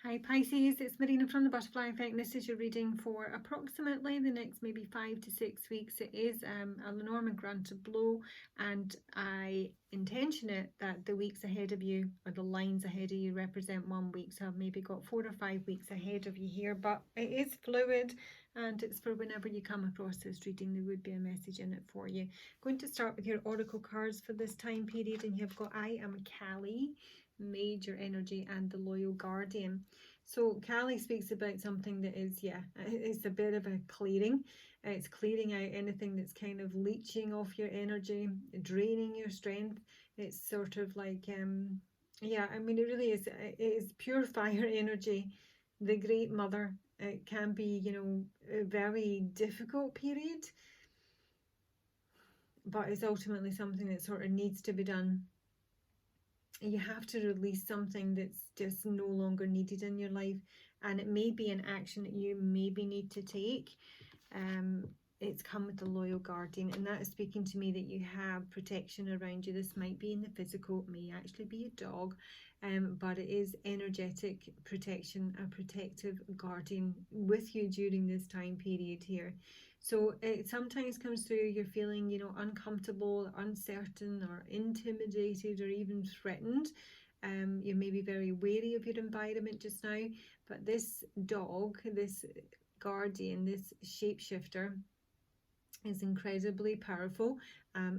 Hi Pisces, it's Marina from the Butterfly Effect. This is your reading for approximately the next maybe 5 to 6 weeks. It is a lenormand granted blow, and I intention it that the weeks ahead of you, or the lines ahead of you, represent 1 week. So I've maybe got 4 or 5 weeks ahead of you here, but it is fluid and it's for whenever you come across this reading there would be a message in it for you. I'm going to start with your oracle cards for this time period, and you've got I am Kali, major energy, and the loyal guardian. So Kali speaks about something that is, it's a bit of a clearing. It's clearing out anything that's kind of leeching off your energy, draining your strength. It's sort of like, I mean, it really is, it is pure fire energy, the great mother. It can be, you know, a very difficult period, but it's ultimately something that sort of needs to be done. You have to release something that's just no longer needed in your life, and it may be an action that you maybe need to take. It's come with the loyal guardian, and that is speaking to me that you have protection around you. This might be in the physical, it may actually be a dog, but it is energetic protection, a protective guardian with you during this time period here. So it sometimes comes through you're feeling, you know, uncomfortable, uncertain, or intimidated, or even threatened. You may be very wary of your environment just now, but this dog, this guardian, this shapeshifter is incredibly powerful.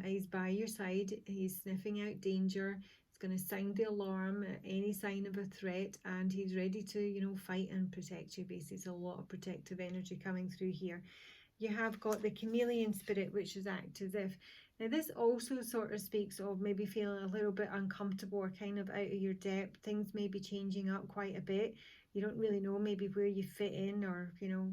He's by your side, he's sniffing out danger, he's going to sound the alarm at any sign of a threat, and he's ready to, you know, fight and protect you. Basically, there's a lot of protective energy coming through here. You have got the chameleon spirit, which is act as if. Now this also sort of speaks of maybe feeling a little bit uncomfortable or kind of out of your depth. Things may be changing up quite a bit. You don't really know maybe where you fit in, or, you know,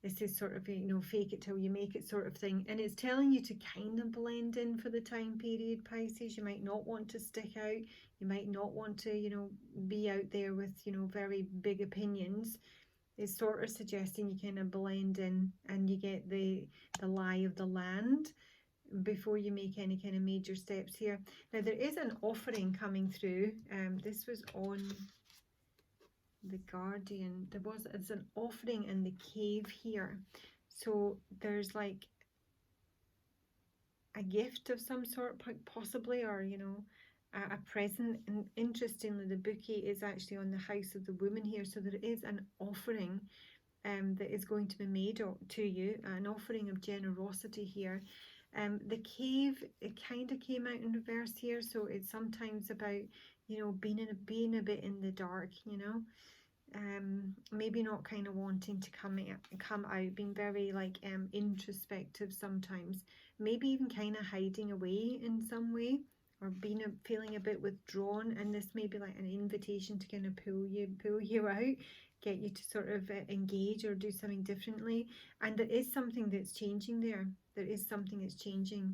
this is sort of, you know, fake it till you make it sort of thing. And it's telling you to kind of blend in for the time period, Pisces. You might not want to stick out. You might not want to, you know, be out there with, you know, very big opinions. It's sort of suggesting you kind of blend in and you get the lie of the land before you make any kind of major steps here. Now there is an offering coming through. This was on the Guardian. It's an offering in the cave here. So there's like a gift of some sort, possibly, or, you know, a present. And interestingly, the bouquet is actually on the house of the woman here. So there is an offering that is going to be made to you, an offering of generosity here. The cave, it kind of came out in reverse here, so it's sometimes about, you know, being a bit in the dark, you know. Maybe not kind of wanting to come out, being very like introspective sometimes, maybe even kind of hiding away in some way, or feeling a bit withdrawn. And this may be like an invitation to kind of pull you out, get you to sort of engage or do something differently. And there is something that's changing there. There is something that's changing.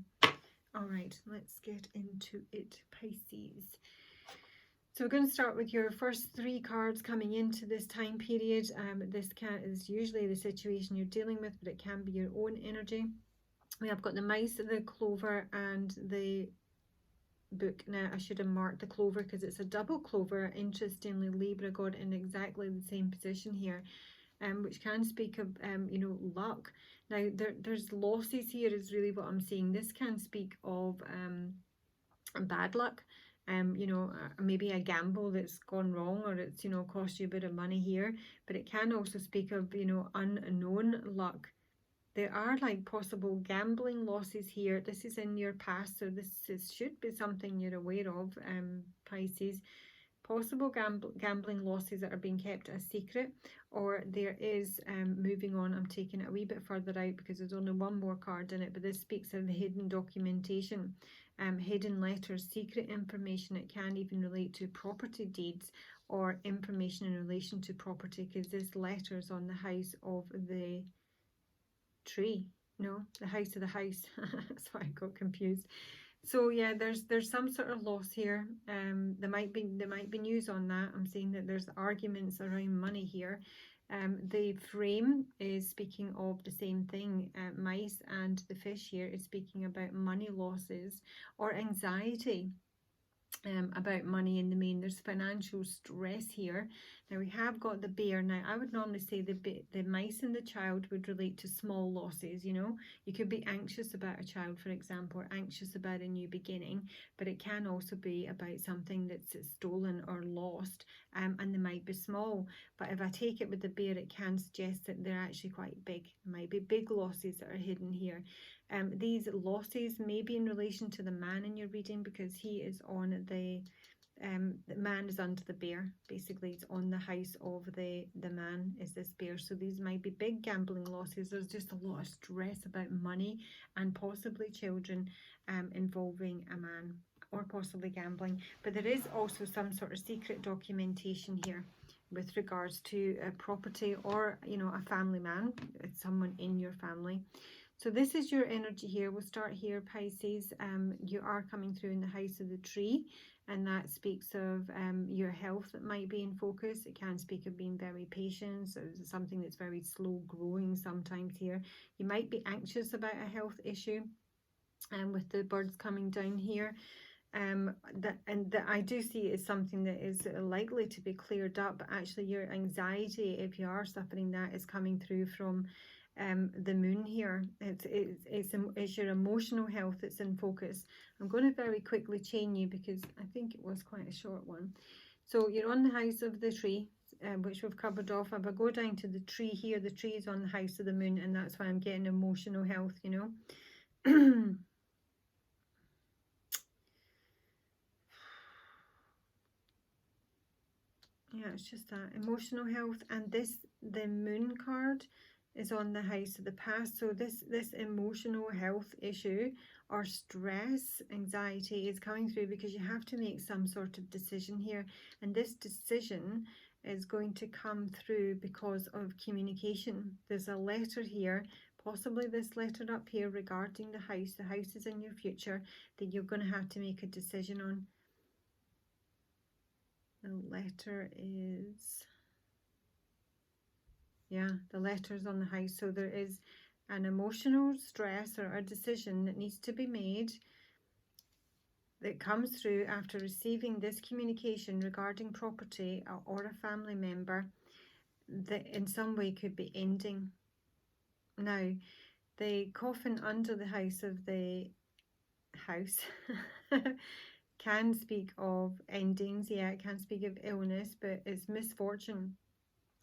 All right, let's get into it, Pisces. So we're going to start with your first 3 cards coming into this time period. This is usually the situation you're dealing with, but it can be your own energy. We have got the mice, the clover, and the book. Now I should have marked the clover because it's a double clover. Interestingly, Libra got in exactly the same position here, which can speak of you know, luck. Now there's losses here is really what I'm seeing. This can speak of bad luck. You know, maybe a gamble that's gone wrong, or it's, you know, cost you a bit of money here. But it can also speak of, you know, unknown luck. There are like possible gambling losses here. This is in your past, so this should be something you're aware of, Pisces. Possible gambling losses that are being kept a secret, or there is, moving on, I'm taking it a wee bit further out because there's only one more card in it, but this speaks of the hidden documentation, hidden letters, secret information. It can even relate to property deeds or information in relation to property, because this letter is on the house of the tree. No, the house of the house. That's why I got confused. So yeah, there's some sort of loss here. There might be news on that. I'm seeing that there's arguments around money here. The frame is speaking of the same thing. Mice, and the fish here is speaking about money losses or anxiety. about money in the main. There's financial stress here. Now we have got the bear. Now I would normally say the mice and the child would relate to small losses. You know, you could be anxious about a child, for example, or anxious about a new beginning, but it can also be about something that's stolen or lost, and they might be small. But if I take it with the bear, it can suggest that they're actually quite big. There might be big losses that are hidden here. These losses may be in relation to the man in your reading, because he is on the man is under the bear. Basically, it's on the house of the man is this bear. So these might be big gambling losses. There's just a lot of stress about money and possibly children involving a man, or possibly gambling. But there is also some sort of secret documentation here with regards to a property, or, you know, a family man. It's someone in your family. So this is your energy here. We'll start here, Pisces. You are coming through in the house of the tree, and that speaks of your health that might be in focus. It can speak of being very patient, so something that's very slow growing sometimes here. You might be anxious about a health issue, and with the birds coming down here. That I do see is something that is likely to be cleared up, but actually your anxiety, if you are suffering that, is coming through from the moon here. It's your emotional health that's in focus. I'm going to very quickly chain you, because I think it was quite a short one. So you're on the house of the tree, which we've covered off. If I go down to the tree here, the tree is on the house of the moon, and that's why I'm getting emotional health, you know. Yeah, it's just that emotional health. And the moon card is on the house of the past. So this emotional health issue or stress, anxiety is coming through because you have to make some sort of decision here. And this decision is going to come through because of communication. There's a letter here, possibly this letter up here regarding the house. The house is in your future that you're going to have to make a decision on. The letter is, yeah, the letter's on the house. So there is an emotional stress or a decision that needs to be made that comes through after receiving this communication regarding property or a family member that in some way could be ending. Now, the coffin under the house of the house can speak of endings. Yeah, it can speak of illness, but it's misfortune.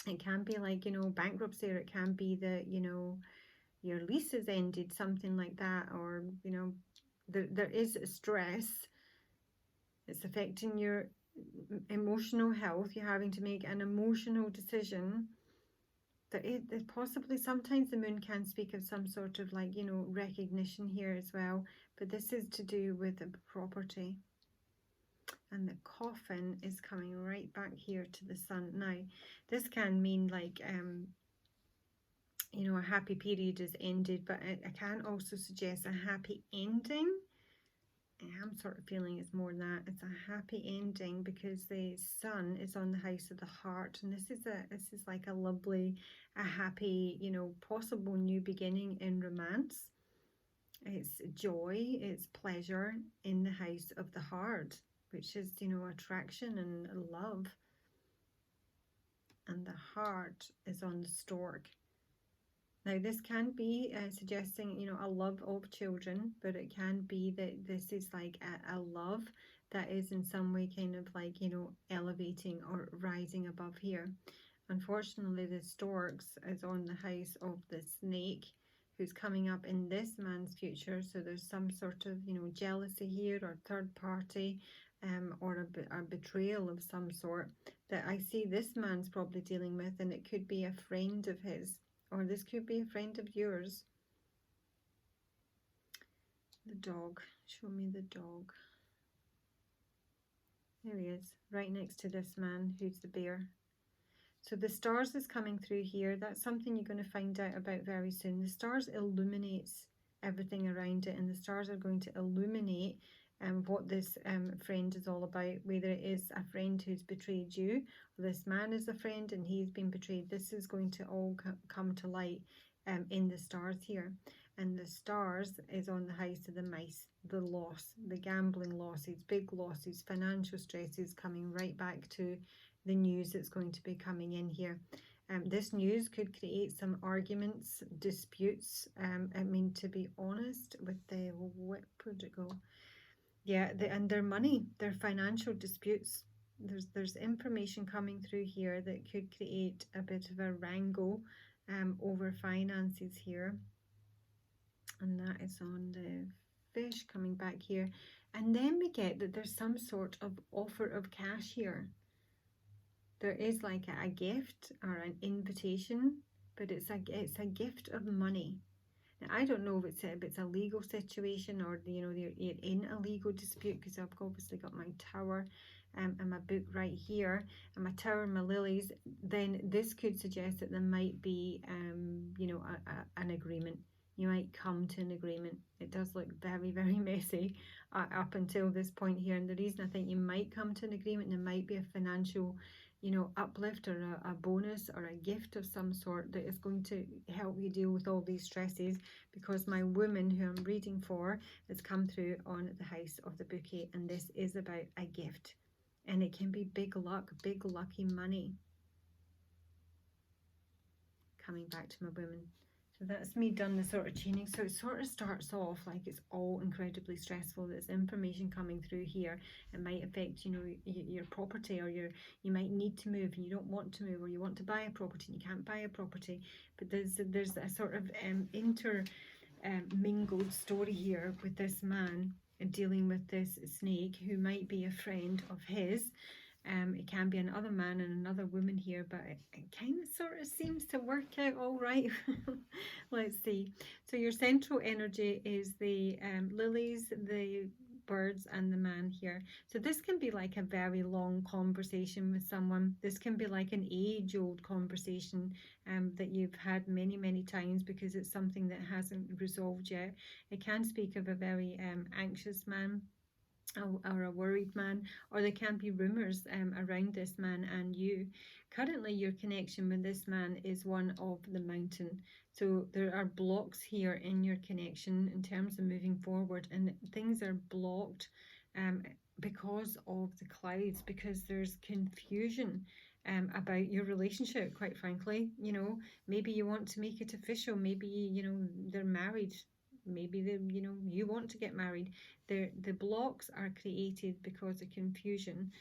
It can be like, you know, bankruptcy, or it can be that, you know, your lease has ended, something like that, or, you know, there is stress. It's affecting your emotional health. You're having to make an emotional decision. That possibly sometimes the moon can speak of some sort of, like, you know, recognition here as well, but this is to do with a property. And the coffin is coming right back here to the sun. Now, this can mean like, you know, a happy period is ended, but it can also suggest a happy ending. I'm sort of feeling it's more than that. It's a happy ending because the sun is on the house of the heart, and this is like a lovely, a happy, you know, possible new beginning in romance. It's joy, it's pleasure in the house of the heart, which is, you know, attraction and love. And the heart is on the stork. Now, this can be suggesting, you know, a love of children, but it can be that this is like a love that is in some way kind of like, you know, elevating or rising above here. Unfortunately, the storks is on the house of the snake, who's coming up in this man's future. So there's some sort of, you know, jealousy here, or third party, or a betrayal of some sort that I see this man's probably dealing with, and it could be a friend of his, or this could be a friend of yours. The dog, show me the dog. There he is, right next to this man who's the bear. So the stars is coming through here. That's something you're going to find out about very soon. The stars illuminates everything around it, and the stars are going to illuminate what this friend is all about, whether it is a friend who's betrayed you, or this man is a friend and he's been betrayed. This is going to all come to light in the stars here. and the stars is on the house of the mice, the loss, the gambling losses, big losses, financial stresses, coming right back to the news that's going to be coming in here. This news could create some arguments, disputes. I mean, to be honest, with the, where would it go? Yeah, and their money, their financial disputes. There's information coming through here that could create a bit of a wrangle over finances here. And that is on the fish coming back here. And then we get that there's some sort of offer of cash here. There is like a gift or an invitation, but it's a gift of money. Now, I don't know if it's a legal situation, or you're in a legal dispute, because I've obviously got my tower and my book right here, and my tower and my lilies. Then this could suggest that there might be an agreement. You might come to an agreement. It does look very, very messy up until this point here, and the reason I think you might come to an agreement, there might be a financial uplift or a bonus or a gift of some sort that is going to help you deal with all these stresses, because my woman who I'm reading for has come through on the house of the bouquet, and this is about a gift, and it can be big luck, big lucky money coming back to my woman. So that's me done the sort of chaining. So it sort of starts off like it's all incredibly stressful. There's information coming through here. It might affect, your property, or you might need to move and you don't want to move, or you want to buy a property and you can't buy a property. But there's a sort of mingled story here with this man dealing with this snake who might be a friend of his. It can be another man and another woman here, but it kind of sort of seems to work out all right. Let's see. So your central energy is the lilies, the birds, and the man here. So this can be like a very long conversation with someone. This can be like an age-old conversation that you've had many, many times, because it's something that hasn't resolved yet. It can speak of a very anxious man, or a worried man, or there can be rumors around this man and you. Currently your connection with this man is one of the mountain, so there are blocks here in your connection in terms of moving forward, and things are blocked because of the clouds, because there's confusion about your relationship, quite frankly. Maybe you want to make it official, maybe they're married, maybe you want to get married. The blocks are created because of confusion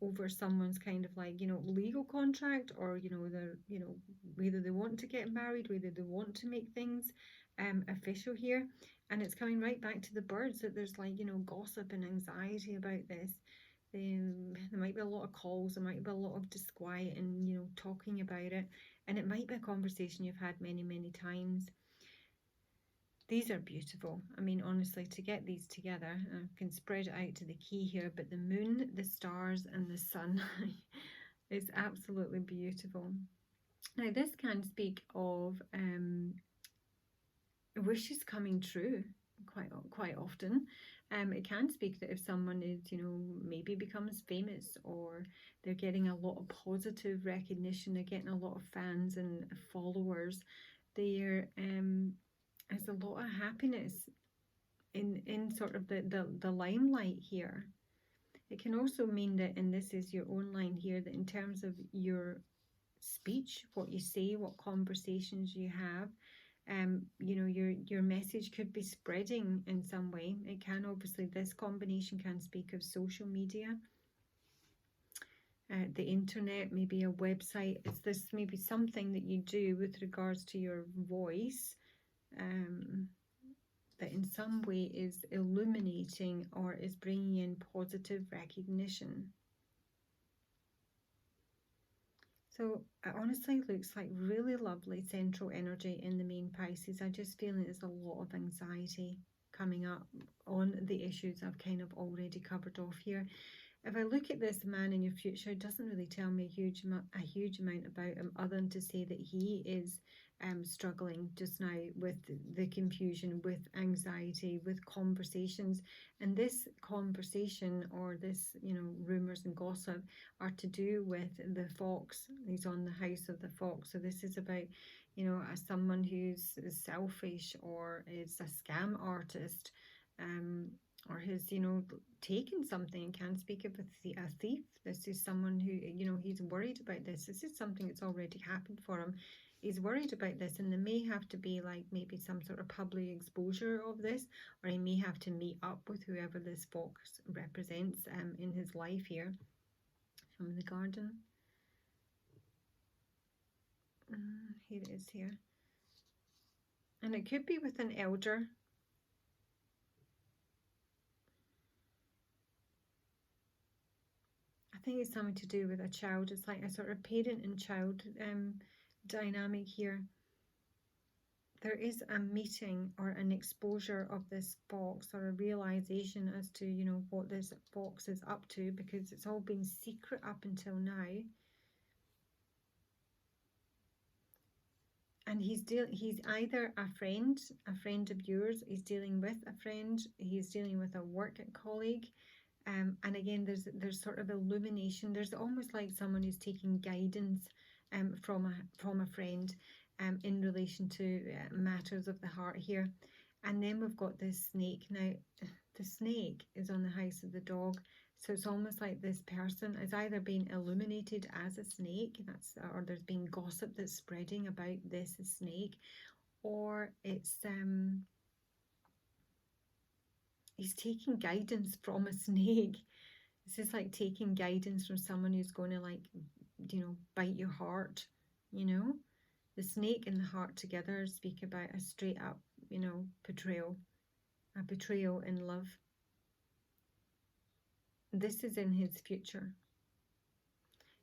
over someone's kind of like legal contract, or they're whether they want to get married, whether they want to make things official here. And it's coming right back to the birds, that there's like gossip and anxiety about this. There might be a lot of calls, there might be a lot of disquiet and talking about it, and it might be a conversation you've had many, many times. These are beautiful. I mean, honestly, to get these together, I can spread it out to the key here, but the moon, the stars, and the sun is absolutely beautiful. Now, this can speak of wishes coming true quite often. It can speak that if someone is, maybe becomes famous, or they're getting a lot of positive recognition, they're getting a lot of fans and followers, there's a lot of happiness in sort of the limelight here. It can also mean that, and this is your own line here, that in terms of your speech, what you say, what conversations you have, your message could be spreading in some way. It can, obviously, this combination can speak of social media, the internet, maybe a website. It's this maybe something that you do with regards to your voice, that in some way is illuminating or is bringing in positive recognition. So it honestly looks like really lovely central energy in the main Pisces. I just feel there's a lot of anxiety coming up on the issues I've kind of already covered off here. if I look at this man in your future, it doesn't really tell me a huge amount about him, other than to say that he is struggling just now with the confusion, with anxiety, with conversations. And this conversation, or this, rumors and gossip, are to do with the fox. He's on the house of the fox. So this is about, as someone who's selfish, or is a scam artist, or has, taken something, and can't speak of a thief. This is someone who, he's worried about this. This is something that's already happened for him. He's worried about this, and there may have to be like maybe some sort of public exposure of this, or he may have to meet up with whoever this fox represents in his life here. From the garden. Here it is here. And it could be with an elder. I think it's something to do with a child. It's like a sort of parent and child dynamic here. There is a meeting or an exposure of this fox, or a realization as to, what this fox is up to, because it's all been secret up until now. And he's either a friend of yours. He's dealing with a friend. He's dealing with a work colleague. And again, there's sort of illumination. There's almost like someone who's taking guidance from a friend in relation to matters of the heart here. And then we've got this snake. Now, the snake is on the house of the dog. So it's almost like this person is either being illuminated as a snake, or there's been gossip that's spreading about this snake, or it's he's taking guidance from a snake. This is like taking guidance from someone who's going to, like, bite your heart. The snake and the heart together speak about a straight up, betrayal, a betrayal in love. This is in his future.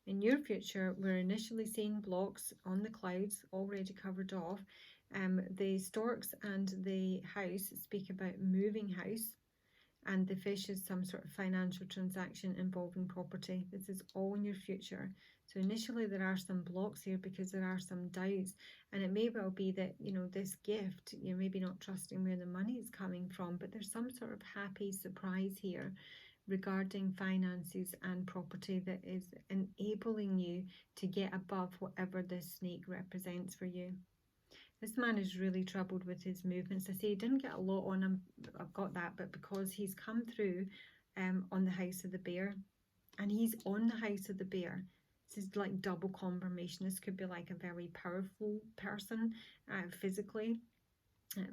In your future, we're initially seeing blocks on the clouds already covered off. The storks and the house speak about moving house, and the fish is some sort of financial transaction involving property. This is all in your future. So initially there are some blocks here because there are some doubts, and it may well be that, this gift, you're maybe not trusting where the money is coming from, but there's some sort of happy surprise here regarding finances and property that is enabling you to get above whatever this snake represents for you. This man is really troubled with his movements. I say he didn't get a lot on him, I've got that, but because he's come through on the house of the bear, and he's on the house of the bear. This is like double confirmation. This could be like a very powerful person, physically,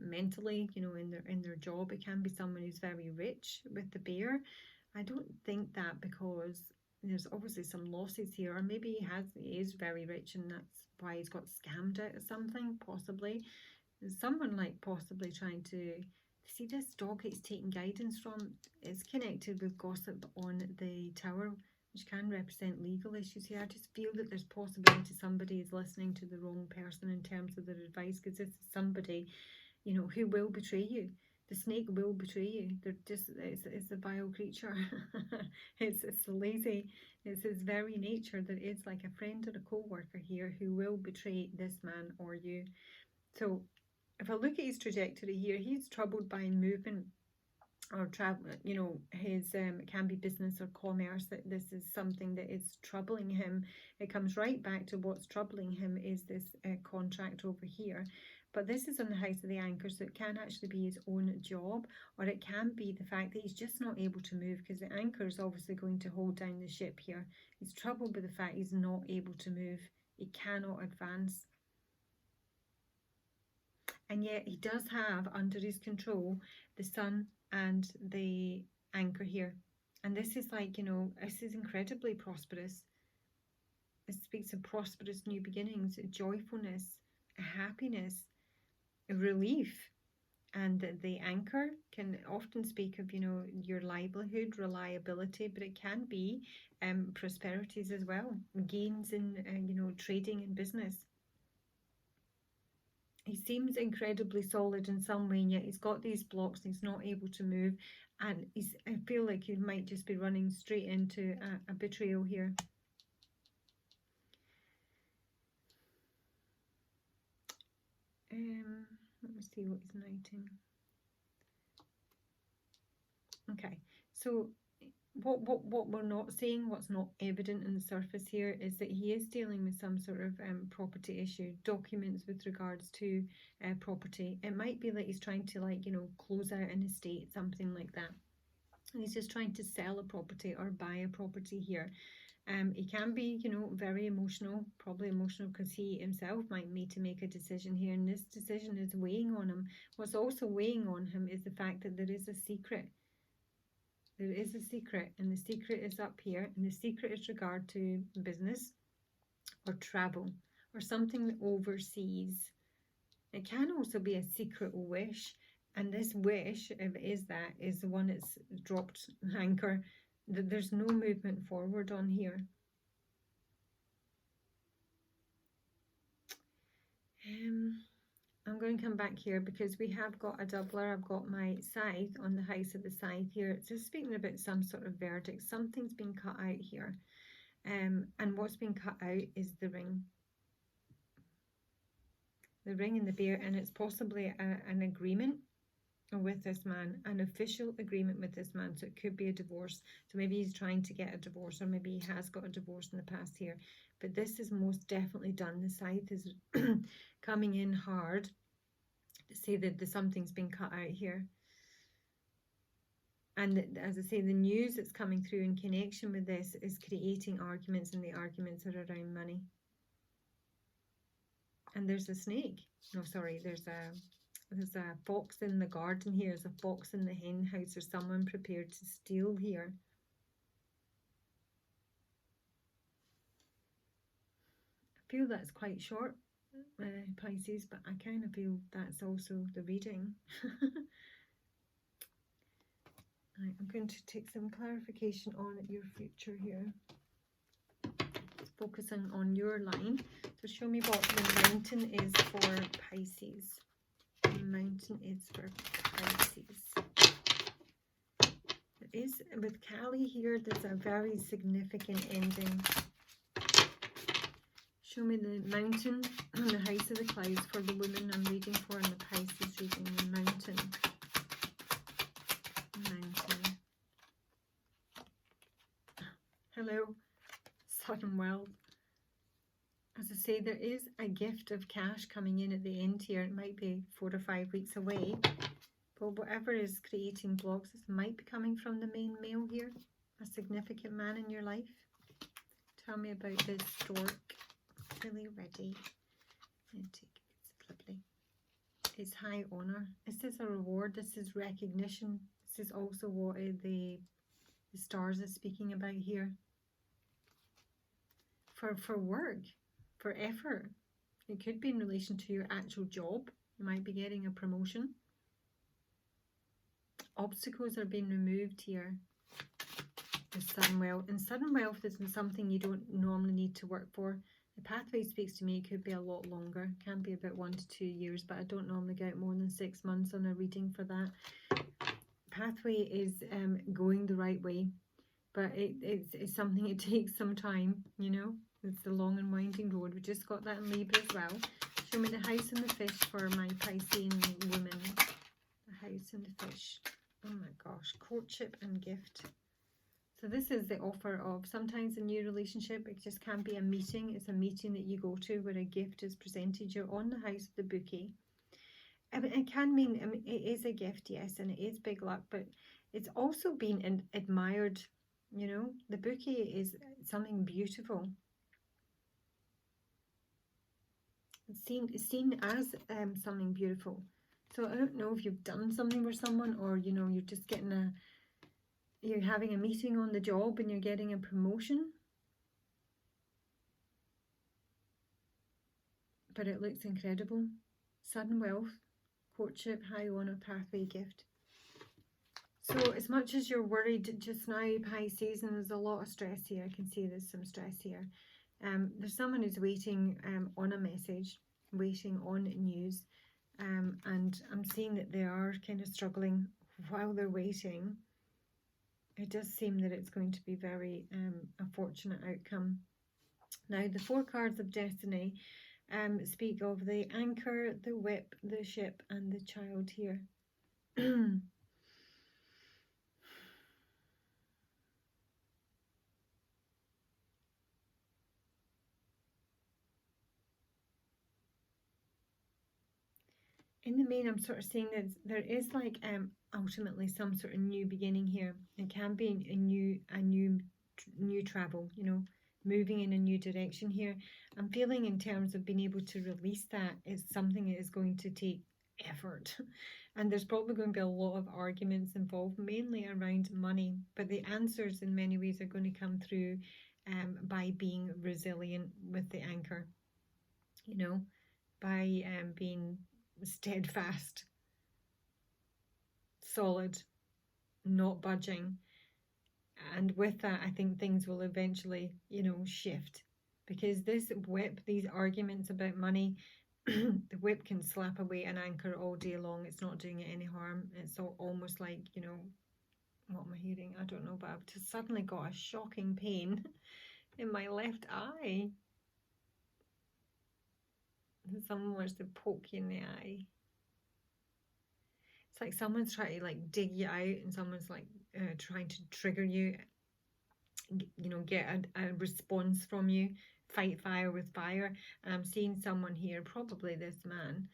mentally, in their job. It can be someone who's very rich with the bear. I don't think that, because there's obviously some losses here, or maybe he is very rich and that's why he's got scammed out of something, possibly. There's someone like possibly trying to see this dog he's taking guidance from. It's connected with gossip on the tower, which can represent legal issues here. I just feel that there's possibility somebody is listening to the wrong person in terms of their advice, because this is somebody, who will betray you. The snake will betray you. It's a vile creature. it's lazy. It's his very nature that it's like a friend or a co-worker here who will betray this man or you. So if I look at his trajectory here, he's troubled by movement or travel. His it can be business or commerce. That this is something that is troubling him. It comes right back to what's troubling him is this contract over here. But this is on the house of the anchor, so it can actually be his own job, or it can be the fact that he's just not able to move, because the anchor is obviously going to hold down the ship here. He's troubled with the fact he's not able to move. He cannot advance. And yet he does have under his control the sun and the anchor here. And this is like, this is incredibly prosperous. It speaks of prosperous new beginnings, joyfulness, happiness, relief. And the anchor can often speak of, your livelihood, reliability, but it can be prosperities as well, gains in, trading and business. He seems incredibly solid in some way, and yet he's got these blocks and he's not able to move. And I feel like you might just be running straight into a betrayal here. Let me see what he's knighting. Okay, so what we're not seeing, what's not evident in the surface here, is that he is dealing with some sort of property issue, documents with regards to property. It might be that he's trying to, like, you know, close out an estate, something like that. And he's just trying to sell a property or buy a property here. He can be, you know, very emotional, probably emotional because he himself might need to make a decision here, and this decision is weighing on him. What's also weighing on him is the fact that there is a secret. There is a secret, and the secret is up here, and the secret is regard to business or travel or something overseas. It can also be a secret wish, and this wish, if it is that, is the one that's dropped anchor. There's no movement forward on here. I'm going to come back here because we have got a doubler. I've got my scythe on the house of the scythe here. It's just speaking about some sort of verdict. Something's been cut out here. And what's been cut out is the ring. The ring and the bear, and it's possibly an agreement with this man, an official agreement with this man. So it could be a divorce. So maybe he's trying to get a divorce, or maybe he has got a divorce in the past here. But this is most definitely done. The scythe is coming in hard to say that something's been cut out here. And as I say, the news that's coming through in connection with this is creating arguments, and the arguments are around money. And there's a snake. No, sorry, there's a fox in the garden here. There's a fox in the hen house. There's someone prepared to steal here. I feel that's quite short, Pisces, but I kind of feel that's also the reading. Right, I'm going to take some clarification on your future here. Focusing on your line. So show me what the mountain is for Pisces. The mountain is for Pisces. There is, with Kali here, there's a very significant ending. Show me the mountain and the house of the clouds for the woman I'm reading for in the Pisces reading. The mountain. Mountain. Hello. Sudden wealth. As I say, there is a gift of cash coming in at the end here. It might be 4 or 5 weeks away. But whatever is creating blocks, this might be coming from the main male here. A significant man in your life. Tell me about this stork. Really ready. It's lovely. It's high honor. This is a reward. This is recognition. This is also what the stars are speaking about here. For work, for effort. It could be in relation to your actual job. You might be getting a promotion. Obstacles are being removed here. The sudden wealth. And sudden wealth isn't something you don't normally need to work for. The pathway speaks to me. It could be a lot longer. It can be about 1 to 2 years, but I don't normally get more than 6 months on a reading for that. Pathway is going the right way, but it's something, it takes some time, you know. It's the long and winding road. We just got that in Libra as well. Show me the house and the fish for my Piscean woman. The house and the fish. Oh my gosh. Courtship and gift. So this is the offer of sometimes a new relationship. It just can't be a meeting. It's a meeting that you go to where a gift is presented. You're on the house of the bouquet. I mean, it can mean, I mean, it is a gift, yes, and it is big luck, but it's also been admired, you know. The bouquet is something beautiful. It's seen as something beautiful. So I don't know if you've done something for someone, or, you know, you're just getting you're having a meeting on the job and you're getting a promotion. But it looks incredible. Sudden wealth, courtship, high honor, pathway, gift. So as much as you're worried just now, Pisces, and there's a lot of stress here, I can see there's some stress here. There's someone who's waiting on a message, waiting on news, and I'm seeing that they are kind of struggling while they're waiting. it does seem that it's going to be very a fortunate outcome. Now, the 4 cards of destiny speak of the anchor, the whip, the ship, and the child here. In the main, I'm sort of seeing that there is like ultimately some sort of new beginning here. It can be a new travel, you know, moving in a new direction here. I'm feeling in terms of being able to release that is something that is going to take effort. And there's probably going to be a lot of arguments involved, mainly around money. But the answers in many ways are going to come through by being resilient with the anchor, you know, by being steadfast, solid, not budging. And with that, I think things will eventually, you know, shift. Because this whip, these arguments about money, the whip can slap away an anchor all day long. It's not doing it any harm. It's almost like, you know, what am I hearing? I don't know, but I've just suddenly got a shocking pain in my left eye. Someone wants to poke you in the eye. It's like someone's trying to like dig you out, and someone's like trying to trigger you, you know, get a response from you. Fight fire with fire. And I'm seeing someone here, probably this man,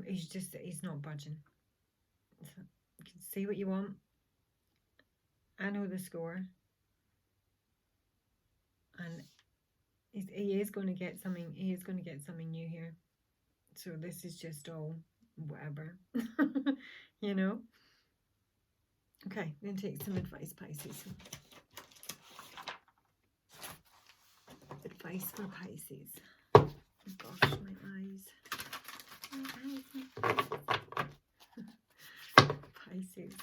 he's not budging. So you can say what you want. I know the score. And he is going to get something. He is going to get something new here. So this is just all whatever. You know. Okay, I'm going to take some advice, Pisces. Advice for Pisces. Oh gosh, my eyes. My eyes. Pisces.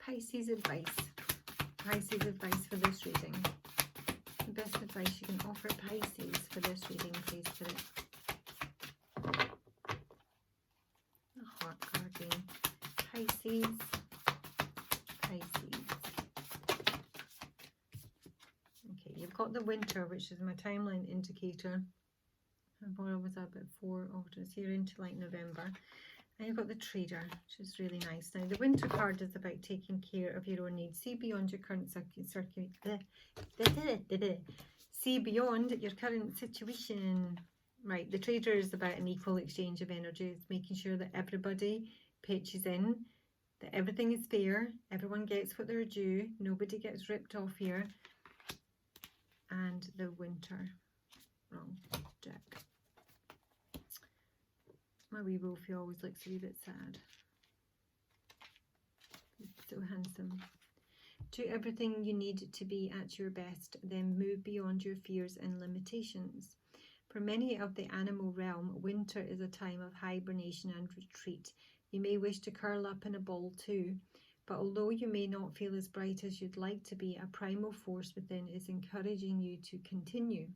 Pisces advice. Pisces advice for this reading. The best advice you can offer Pisces for this reading, please, Spirit. The heart card again. Pisces. Pisces. Okay, you've got the winter, which is my timeline indicator. I was about 4 August here into like November. And you've got the trader, which is really nice. Now, the winter card is about taking care of your own needs. See beyond your current See beyond your current situation. Right, the trader is about an equal exchange of energies, making sure that everybody pitches in, that everything is fair, everyone gets what they're due, nobody gets ripped off here. And the winter. Wrong deck. My wee Wolfie always looks a wee bit sad. He's so handsome. Do everything you need to be at your best, then move beyond your fears and limitations. For many of the animal realm, winter is a time of hibernation and retreat. You may wish to curl up in a ball too, but although you may not feel as bright as you'd like to be, a primal force within is encouraging you to continue.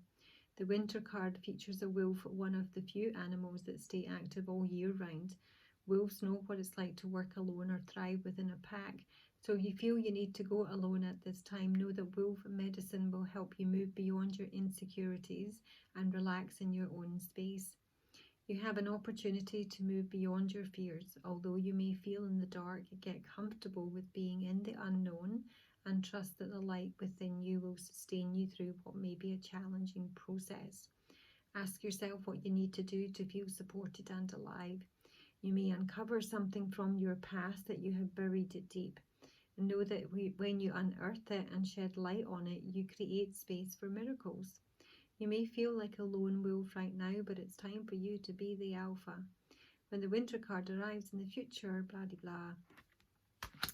The winter card features a wolf, one of the few animals that stay active all year round. Wolves know what it's like to work alone or thrive within a pack. So if you feel you need to go alone at this time, know that wolf medicine will help you move beyond your insecurities and relax in your own space. You have an opportunity to move beyond your fears. Although you may feel in the dark, get comfortable with being in the unknown and trust that the light within you will sustain you through what may be a challenging process. Ask yourself what you need to do to feel supported and alive. You may uncover something from your past that you have buried deep. And know that when you unearth it and shed light on it, you create space for miracles. You may feel like a lone wolf right now, but it's time for you to be the alpha. When the winter card arrives in the future, blah, blah, blah,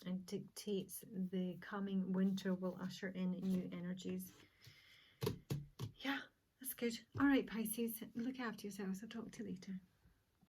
and dictates the coming winter will usher in new energies. Yeah, that's good. All right, Pisces, look after yourselves. I'll talk to you later.